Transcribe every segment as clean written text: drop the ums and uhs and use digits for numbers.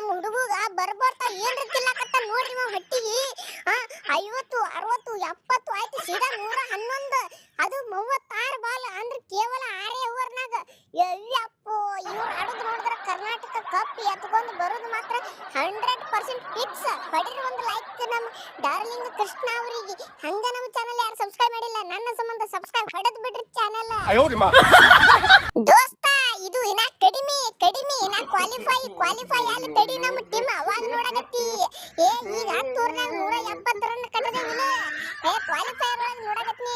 ನಮ್ಮ ಹುಡುಗ ಬರ್ಬರ್ತಾ ಏನ್ರಿ ತಿಲ್ಲಕತ್ತ ನೋಡ್ರಿ ನಾವು ಹೊಟ್ಟಿಗೆ 50 60 70 ಆಯ್ತು ಸೀದಾ 111 ಅದು 36 ಬಾಲ್ ಅಂದ್ರೆ ಕೇವಲ 6 ಓವರ್ನಾಗ ಅಯ್ಯಪ್ಪೋ ಇವ್ರು ಆಡೋದು ನೋಡಿದ್ರೆ ಕರ್ನಾಟಕ ಕಪ್ ಎತ್ಕೊಂಡು ಬರೋದು ಮಾತ್ರ 100% ಫಿಕ್ಸ್. ಹೊಡಿರಿ ಒಂದು ಲೈಕ್ ನಮ್ಮ ಡಾರ್ಲಿಂಗ್ ಕೃಷ್ಣ ಅವರಿಗೆ. ಹಂಗ ನಮ್ಮ ಚಾನೆಲ್ ಯಾರು ಸಬ್ಸ್ಕ್ರೈಬ್ ಮಾಡಿಲ್ಲ ನನ್ನ ಸಂಬಂಧ ಸಬ್ಸ್ಕ್ರೈಬ್ ಹೊಡೆದು ಬಿಡ್ರಿ ಚಾನೆಲ್. ದೋಸ್ತ ಇದು ಇನ್ನ ಕಡಿಮೆ ಇನ್ನ ಕ್ವಾಲಿಫೈ ಅಲ್ಲಿ ತಡಿ ನಮ್ಮ ಟೀಮ್ ಅವಾಗ ನೋಡಕತ್ತಿ. ಈಗ 10 ಓವರ್ನಾಗ 170 ರನ್ ಕಟ್ಟದೇವಿಲ್ಲ. ಕ್ವಾಲಿಫೈಯರ್ ಒಳಗೆ ನೋಡಕತ್ನಿ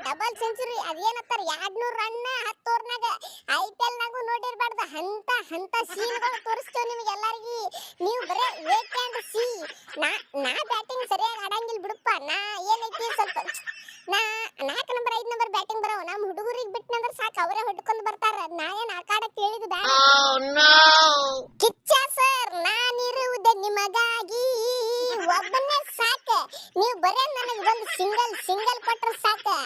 ಡಬಲ್ ಸೆಂಚುರಿ ಅದೇನತ್ತಾರ 200 ರನ್ 10 ಓವರ್ನಾಗ. IPL ನಾಗೂ ನೋಡಿರ್ಬಾರ್ದು ಅಂತ ಸೀನ್ಗಳು ತೋರಿಸ್ತೇವೆ ನಿಮಗೆ ಎಲ್ಲರಿಗೂ. ನೀವು ಬರೇ ವೇಟ್ ಅಂಡ್ ಸಿ. ನಾ ಬ್ಯಾಟಿಂಗ್ ಸರಿಯಾಗಿ ಆಡಂಗಿಲ್ಲ ಬಿಡಪ್ಪ. ನಾ ಏನೈತಿ ಸ್ವಲ್ಪ 4 ನಂಬರ್ 5 ನಂಬರ್ ಬ್ಯಾಟಿಂಗ್ ಬರವ. ನಮ್ಮ ಹುಡುಗರಿಗೆ ಬಿಟ್ಟನಂದ್ರೆ ಸಾಕು ಅವರೇ ಹೊಡ್ಕೊಂಡು ಬರ್ತಾರ. ನಾ ಏನು ಆಕಾಡಕ್ಕೆ ಹೇಳಿದ್ದು ಬೇಡ. ಕಿಚ್ಚ ಸರ್ ನಾನಿರುವುದೇ ನಿಮಗಾಗಿ ಒಬ್ಬನೇ ಸಾಕು. ನೀವು ಬರೇ ನನಗೆ ಒಂದು ಸಿಂಗಲ್ ಕೊಟ್ರೆ ಸಾಕು.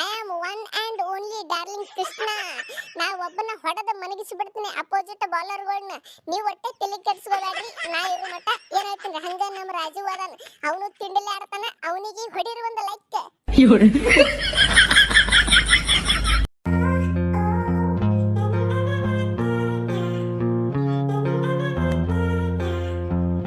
I am one and only darling Krishna. ನಾ ಒಬ್ಬನ ಹೊಡೆದ ಮನಗಿಸಿ ಬಿಡ್ತೀನಿ ಅಪೋಸಿಟ್ ಬಾಲರ್ಗಳನ್ನ. ನೀವು ಒಟ್ಟೆ ತಲೆ ಕೆಡಿಸ್ಕೋಬೇಡ್ರಿ. ನಾ ಇರೋ ಮಟ್ಟ ಏನಾಯ್ತಂದ್ರೆ ಹಂಗ ನಮ್ಮ ರಾಜು ಅದಾನ, ಅವನು ತಿಂಡಿಲೆ ಆಡ್ತಾನ. ಅವನಿಗೆ ಹೊಡಿರಿ ಒಂದು ಲೈಕ್.